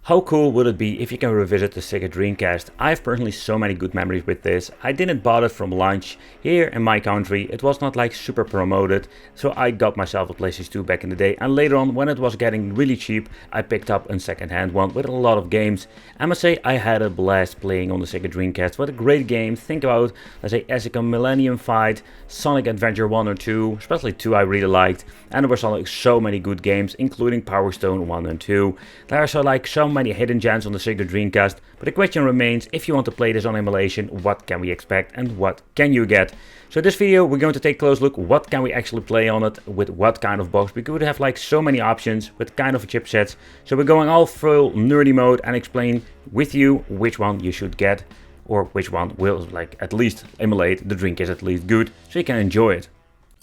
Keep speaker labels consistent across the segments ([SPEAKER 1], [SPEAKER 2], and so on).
[SPEAKER 1] How cool would it be if you can revisit the Sega Dreamcast? I have personally so many good memories with this. I didn't buy it from launch here in my country. It was not like super promoted, so I got myself a PlayStation 2 back in the day, and later on when it was getting really cheap I picked up a second-hand one with a lot of games. I must say I had a blast playing on the Sega Dreamcast. What a great game. Think about, let's say, Essica Millennium Fight, Sonic Adventure 1 or 2, especially 2 I really liked, and there were so many good games including Power Stone 1 and 2. There are so many hidden gems on the Sega Dreamcast, but the question remains, if you want to play this on emulation, what can we expect and what can you get? So this video we're going to take a close look what can we actually play on it, with what kind of box. We could have so many options with kind of chipsets, so we're going all full nerdy mode and explain with you which one you should get, or which one will at least emulate the Dreamcast at least good, so you can enjoy it.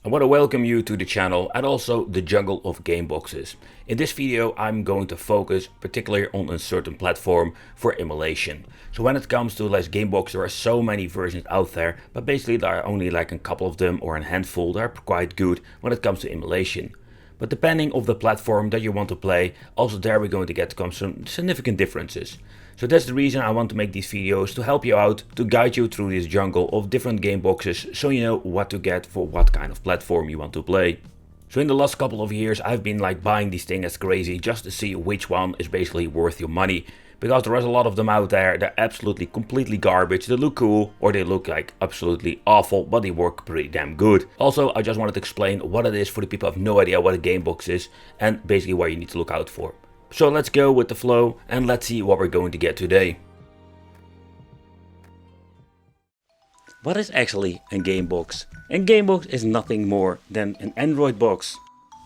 [SPEAKER 1] I want to welcome you to the channel and also the jungle of game boxes. In this video I'm going to focus particularly on a certain platform for emulation. So when it comes to game box, there are so many versions out there, but basically there are only a couple of them or a handful that are quite good when it comes to emulation. But depending on the platform that you want to play, also there we're going to get some significant differences. So that's the reason I want to make these videos, to help you out, to guide you through this jungle of different game boxes, so you know what to get for what kind of platform you want to play. So in the last couple of years I've been buying these things as crazy just to see which one is basically worth your money. Because there is a lot of them out there, they're absolutely completely garbage, they look cool or they look absolutely awful, but they work pretty damn good. Also, I just wanted to explain what it is for the people who have no idea what a game box is and basically what you need to look out for. So let's go with the flow and let's see what we're going to get today. What is actually a game box? A game box is nothing more than an Android box.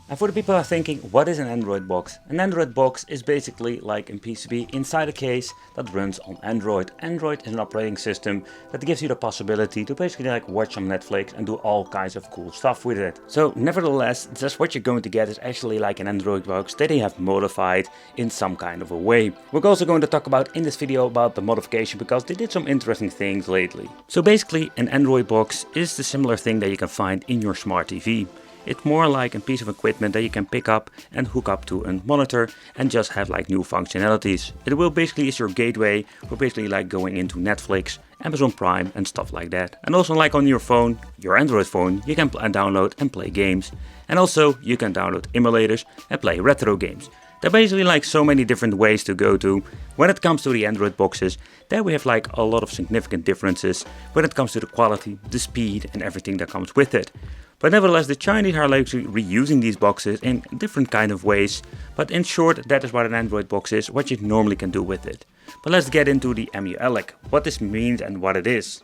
[SPEAKER 1] And for the people who are thinking, what is an Android box? An Android box is basically like a PCB inside a case that runs on Android. Android is an operating system that gives you the possibility to basically watch some Netflix and do all kinds of cool stuff with it. So nevertheless, just what you're going to get is actually an Android box that they have modified in some kind of a way. We're also going to talk about in this video about the modification, because they did some interesting things lately. So basically an Android box is the similar thing that you can find in your smart TV. It's more like a piece of equipment that you can pick up and hook up to a monitor and just have new functionalities. It will basically is your gateway for basically going into Netflix, Amazon Prime and stuff like that. And also on your phone, your Android phone, you can download and play games. And also you can download emulators and play retro games. There are basically so many different ways to go to. When it comes to the Android boxes, there we have a lot of significant differences when it comes to the quality, the speed and everything that comes with it. But nevertheless, the Chinese are actually reusing these boxes in different kind of ways. But in short, that is what an Android box is, what you normally can do with it. But let's get into the emulation, what this means and what it is.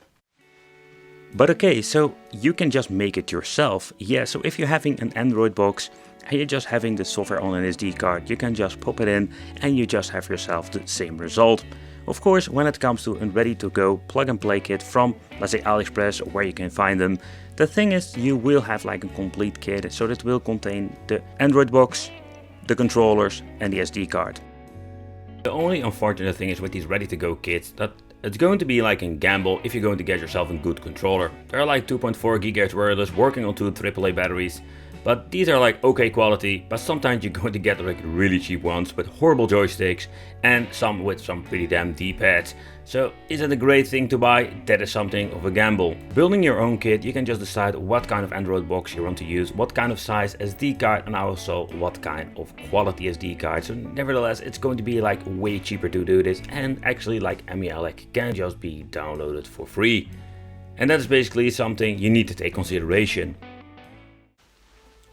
[SPEAKER 1] But okay, so you can just make it yourself. Yeah, so if you're having an Android box and you're just having the software on an SD card, you can just pop it in and you just have yourself the same result. Of course, when it comes to a ready-to-go plug-and-play kit from, let's say, AliExpress, where you can find them, the thing is you will have a complete kit, so that will contain the Android box, the controllers and the SD card. The only unfortunate thing is with these ready-to-go kits that it's going to be a gamble if you're going to get yourself a good controller. They're 2.4 GHz wireless working on 2 AAA batteries. But these are okay quality, but sometimes you're going to get really cheap ones with horrible joysticks and some with some pretty damn D-pads. So is it a great thing to buy? That is something of a gamble. Building your own kit, you can just decide what kind of Android box you want to use, what kind of size SD card and also what kind of quality SD card. So nevertheless, it's going to be way cheaper to do this, and actually emulation can just be downloaded for free. And that is basically something you need to take consideration.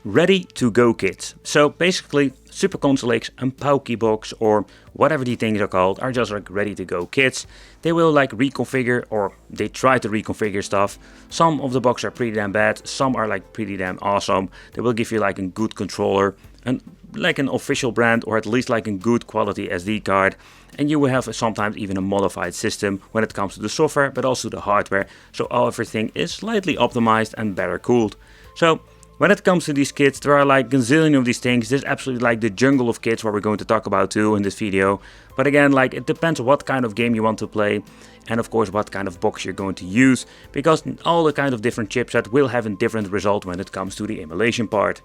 [SPEAKER 1] Ready-to-go kits. So basically Super Console X and Pauky box or whatever these things are called are just ready-to-go kits. They will reconfigure, or they try to reconfigure stuff. Some of the boxes are pretty damn bad, some are pretty damn awesome. They will give you a good controller and an official brand, or at least a good quality SD card. And you will have sometimes even a modified system when it comes to the software, but also the hardware. So everything is slightly optimized and better cooled. So when it comes to these kits, there are a gazillion of these things. This is absolutely the jungle of kits, what we're going to talk about too in this video. But again, it depends on what kind of game you want to play, and of course what kind of box you're going to use, because all the kind of different chipsets will have a different result when it comes to the emulation part.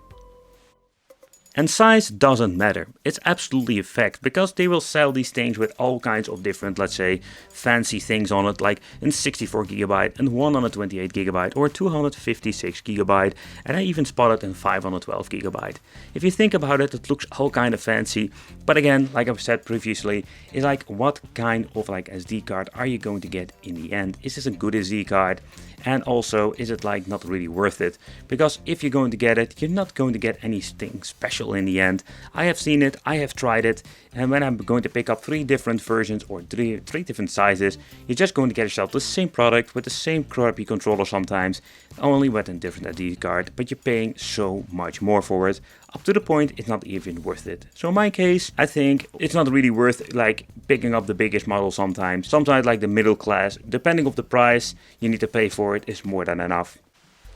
[SPEAKER 1] And size doesn't matter, it's absolutely a fact, because they will sell these things with all kinds of different, let's say, fancy things on it, like in 64GB and 128GB or 256GB, and I even spotted in 512GB. If you think about it, it looks all kind of fancy, but again, like I've said previously, it's like what kind of like SD card are you going to get in the end? Is this a good SD card? And also, is it like not really worth it? Because if you're going to get it, you're not going to get anything special in the end. I have seen it, I have tried it, and when I'm going to pick up 3 different versions or three different sizes, you're just going to get yourself the same product with the same crappy controller sometimes, only with a different SD card, but you're paying so much more for it, up to the point it's not even worth it. So in my case, I think it's not really worth like picking up the biggest model sometimes. Sometimes like the middle class, depending on the price you need to pay for it, is more than enough.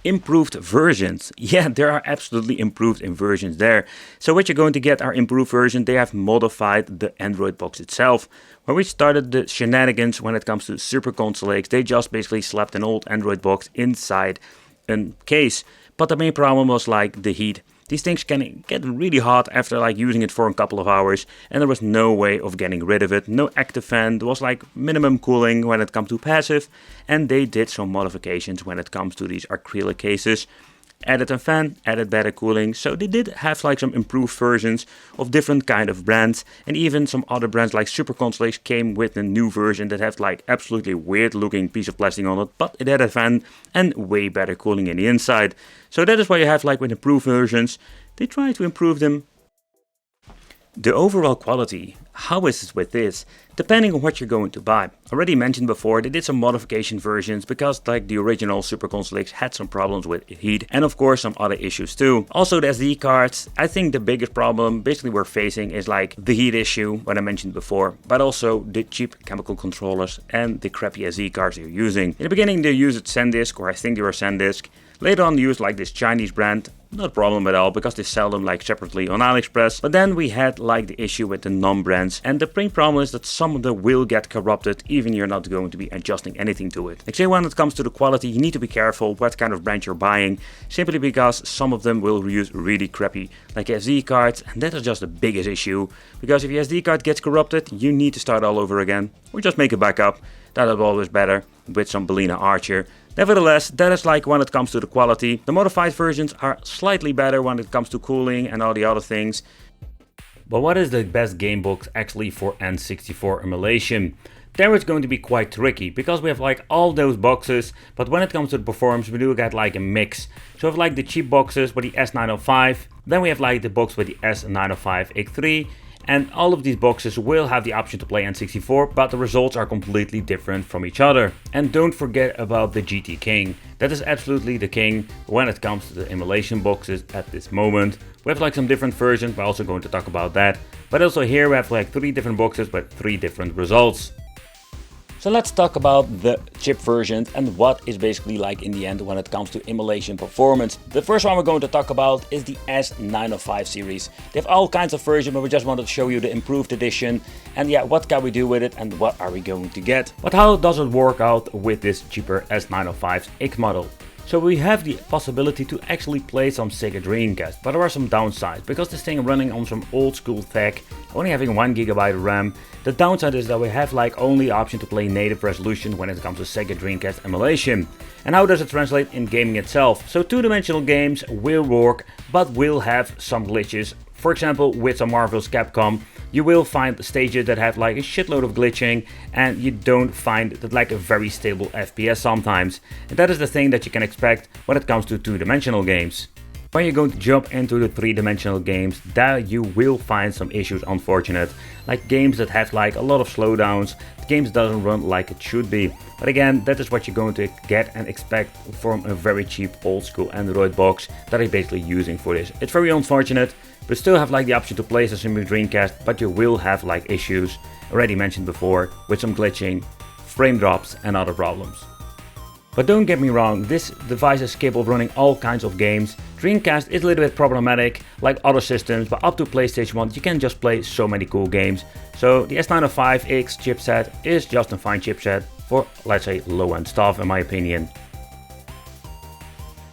[SPEAKER 1] Improved versions. Yeah, there are absolutely improved versions there. So what you're going to get are improved versions. They have modified the Android box itself. When we started the shenanigans when it comes to Super Console X, they just basically slapped an old Android box inside a case. But the main problem was like the heat. These things can get really hot after like using it for a couple of hours, and there was no way of getting rid of it. No active fan, there was like minimum cooling when it comes to passive, and they did some modifications when it comes to these acrylic cases. Added a fan, added better cooling, so they did have like some improved versions of different kind of brands, and even some other brands like Super Console X came with a new version that has like absolutely weird looking piece of plastic on it, but it had a fan and way better cooling in the inside. So that is why you have like with improved versions, they try to improve them. The overall quality, how is it with this? Depending on what you're going to buy. Already mentioned before, they did some modification versions because like the original Super Console X had some problems with heat and of course some other issues too. Also the SD cards, I think the biggest problem basically we're facing is like the heat issue, what I mentioned before, but also the cheap chemical controllers and the crappy SD cards you're using. In the beginning they used SanDisk, or I think they were SanDisk. Later on they used like this Chinese brand, not a problem at all because they sell them like separately on AliExpress. But then we had like the issue with the non-brands, and the main problem is that some of them will get corrupted even you're not going to be adjusting anything to it. Like say when it comes to the quality, you need to be careful what kind of brand you're buying, simply because some of them will use really crappy like SD cards, and that is just the biggest issue, because if your SD card gets corrupted you need to start all over again or just make a backup. That is always better with some Bellina Archer. Nevertheless, that is like when it comes to the quality. The modified versions are slightly better when it comes to cooling and all the other things. But what is the best game box actually for N64 emulation? There it's going to be quite tricky, because we have like all those boxes, but when it comes to the performance we do get like a mix. So we have like the cheap boxes with the S905, then we have like the box with the S905X3, and all of these boxes will have the option to play N64, but the results are completely different from each other. And don't forget about the GT King. That is absolutely the king when it comes to the emulation boxes at this moment. We have like some different versions, we're also going to talk about that. But also here we have like 3 different boxes with 3 different results. So let's talk about the chip versions and what is basically like in the end when it comes to emulation performance. The first one we're going to talk about is the S905 series. They have all kinds of versions, but we just wanted to show you the improved edition. And yeah, what can we do with it and what are we going to get? But how does it work out with this cheaper S905 X model? So we have the possibility to actually play some Sega Dreamcast, but there are some downsides, because this thing running on some old school tech, only having 1GB of RAM. The downside is that we have like only the option to play native resolution when it comes to Sega Dreamcast emulation. And how does it translate in gaming itself? So 2-dimensional games will work, but will have some glitches. For example, with some Marvel's Capcom, you will find stages that have like a shitload of glitching, and you don't find that like a very stable FPS sometimes. And that is the thing that you can expect when it comes to 2-dimensional games. When you're going to jump into the 3-dimensional games, there you will find some issues, unfortunate. Like games that have like a lot of slowdowns, the games doesn't run like it should be. But again, that is what you're going to get and expect from a very cheap old school Android box that I'm basically using for this. It's very unfortunate, but still have like the option to play as a simple Dreamcast, but you will have like issues, already mentioned before, with some glitching, frame drops and other problems. But don't get me wrong, this device is capable of running all kinds of games. Dreamcast is a little bit problematic, like other systems, but up to PlayStation 1 you can just play so many cool games. So the S905X chipset is just a fine chipset for, let's say, low-end stuff in my opinion.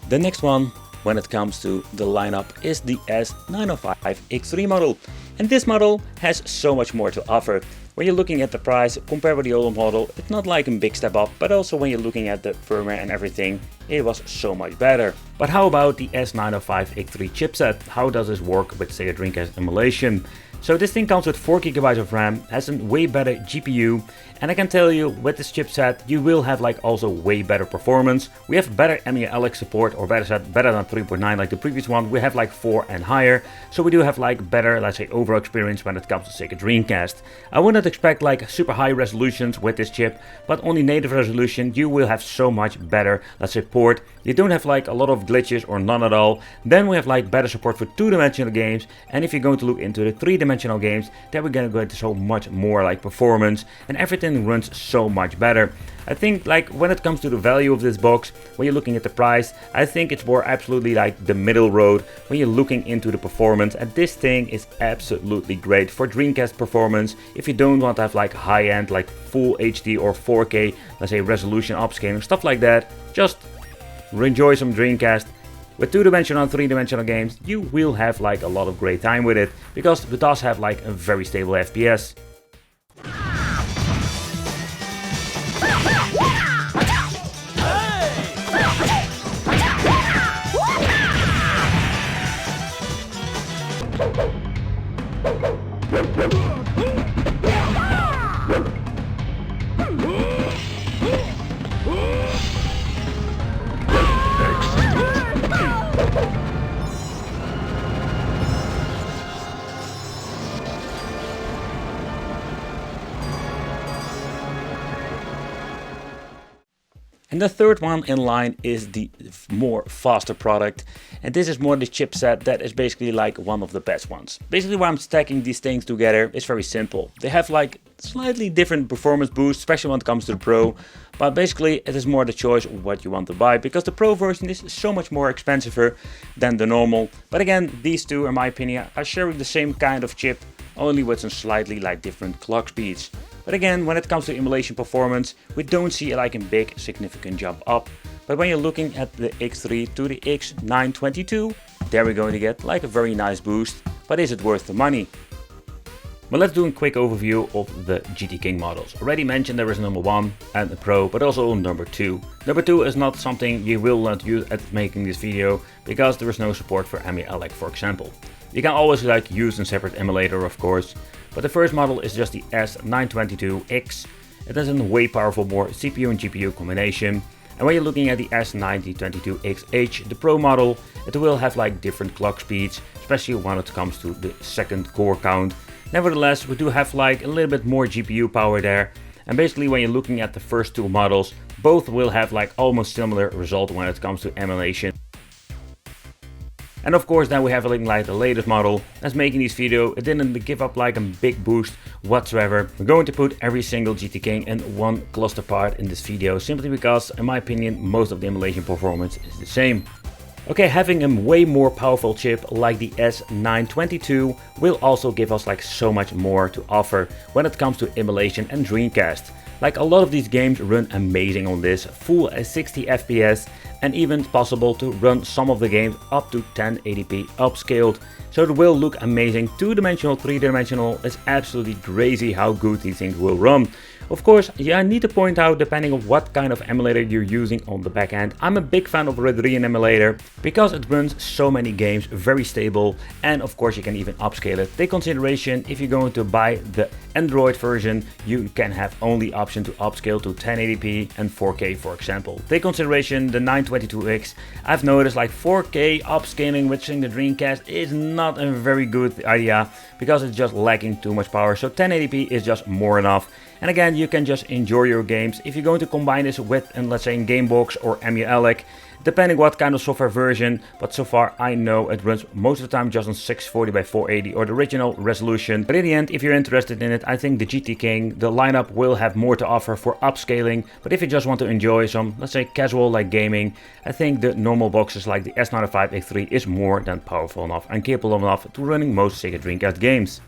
[SPEAKER 1] The next one when it comes to the lineup is the S905X3 model. And this model has so much more to offer. When you're looking at the price compared with the older model, it's not like a big step up, but also when you're looking at the firmware and everything, it was so much better. But how about the S905X3 chipset? How does this work with Sega Dreamcast emulation? So this thing comes with 4 GB of RAM, has a way better GPU, and I can tell you with this chipset you will have like also way better performance. We have better Emulation support, or better said, better than 3.9 like the previous one. We have like 4 and higher, so we do have like better, let's say, overall experience when it comes to Sega Dreamcast. I would not expect like super high resolutions with this chip, but on the native resolution you will have so much better, let's say, port. You don't have like a lot of glitches or none at all. Then we have like better support for 2-dimensional games, and if you're going to look into the 3-dimensional games, then we're gonna go into so much more like performance, and everything runs so much better. I think like when it comes to the value of this box, when you're looking at the price, I think it's more absolutely like the middle road when you're looking into the performance, and this thing is absolutely great for Dreamcast performance. If you don't want to have like high-end like full HD or 4K, let's say, resolution upscaling, stuff like that, just enjoy some Dreamcast. With 2-dimensional and 3-dimensional games, you will have like a lot of great time with it, because it does have like a very stable FPS. And the third one in line is the more faster product, and this is more the chipset that is basically like one of the best ones. Basically why I'm stacking these things together is very simple. They have like slightly different performance boosts, especially when it comes to the Pro, but basically it is more the choice of what you want to buy, because the Pro version is so much more expensive than the normal. But again, these two, in my opinion, are sharing the same kind of chip, only with some slightly like different clock speeds. But again, when it comes to emulation performance, we don't see like a big significant jump up. But when you're looking at the X3 to the X922, there we're going to get like a very nice boost. But is it worth the money? Well, let's do a quick overview of the GT King models. Already mentioned there is number 1 and the Pro, but also number 2. Number 2 is not something you will not use at making this video, because there is no support for Emulation, for example. You can always like use a separate emulator, of course. But the first model is just the S922X. It has a way powerful more CPU and GPU combination. And when you're looking at the S922XH, the Pro model, it will have like different clock speeds, especially when it comes to the second core count. Nevertheless, we do have like a little bit more GPU power there. And basically when you're looking at the first two models, both will have like almost similar result when it comes to emulation. And of course then we have like the latest model that's making this video. It didn't give up like a big boost whatsoever. We're going to put every single GT King in one cluster part in this video, simply because in my opinion most of the emulation performance is the same. Okay, having a way more powerful chip like the S922 will also give us like so much more to offer when it comes to emulation and Dreamcast. Like a lot of these games run amazing on this, full 60 FPS, and even possible to run some of the games up to 1080p upscaled. So it will look amazing. 2-dimensional, 3-dimensional, it's absolutely crazy how good these things will run. Of course, yeah, I need to point out, depending on what kind of emulator you're using on the back end, I'm a big fan of Redrian emulator because it runs so many games, very stable, and of course you can even upscale it. Take consideration, if you're going to buy the Android version, you can have only option to upscale to 1080p and 4K, for example. Take consideration the 922X. I've noticed like 4K upscaling within the Dreamcast is not a very good idea because it's just lacking too much power. So 1080p is just more enough. And again, you can just enjoy your games. If you're going to combine this with, let's say, Gamebox or Emulation, depending what kind of software version, but so far I know it runs most of the time just on 640 by 480 or the original resolution. But in the end, if you're interested in it, I think the GT King, the lineup will have more to offer for upscaling. But if you just want to enjoy some, let's say, casual like gaming, I think the normal boxes like the S905X3 is more than powerful enough and capable enough to running most Sega Dreamcast games.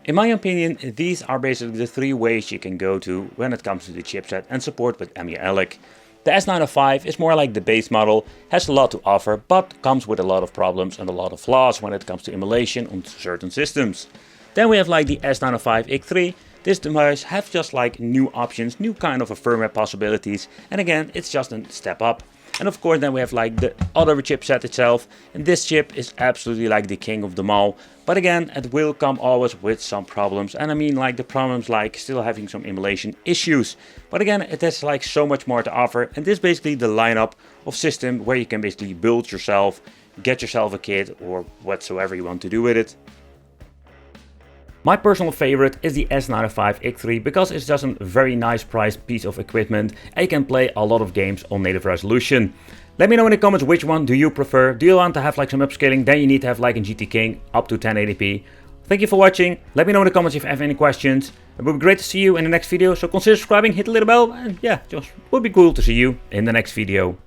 [SPEAKER 1] In my opinion, these are basically the three ways you can go to when it comes to the chipset and support with Emulation. The S905 is more like the base model, has a lot to offer, but comes with a lot of problems and a lot of flaws when it comes to emulation on certain systems. Then we have like the S905X3. This device has just like new options, new kind of a firmware possibilities, and again it's just a step up. And of course then we have like the other chipset itself, and this chip is absolutely like the king of them all. But again, it will come always with some problems, and I mean like the problems like still having some emulation issues. But again, it has like so much more to offer, and this is basically the lineup of system where you can basically build yourself, get yourself a kit or whatsoever you want to do with it. My personal favorite is the S905X3 because it's just a very nice priced piece of equipment and you can play a lot of games on native resolution. Let me know in the comments which one do you prefer. Do you want to have like some upscaling? Then you need to have like a GT King up to 1080p. Thank you for watching. Let me know in the comments if you have any questions. It would be great to see you in the next video, so consider subscribing, hit the little bell, and yeah, just would be cool to see you in the next video.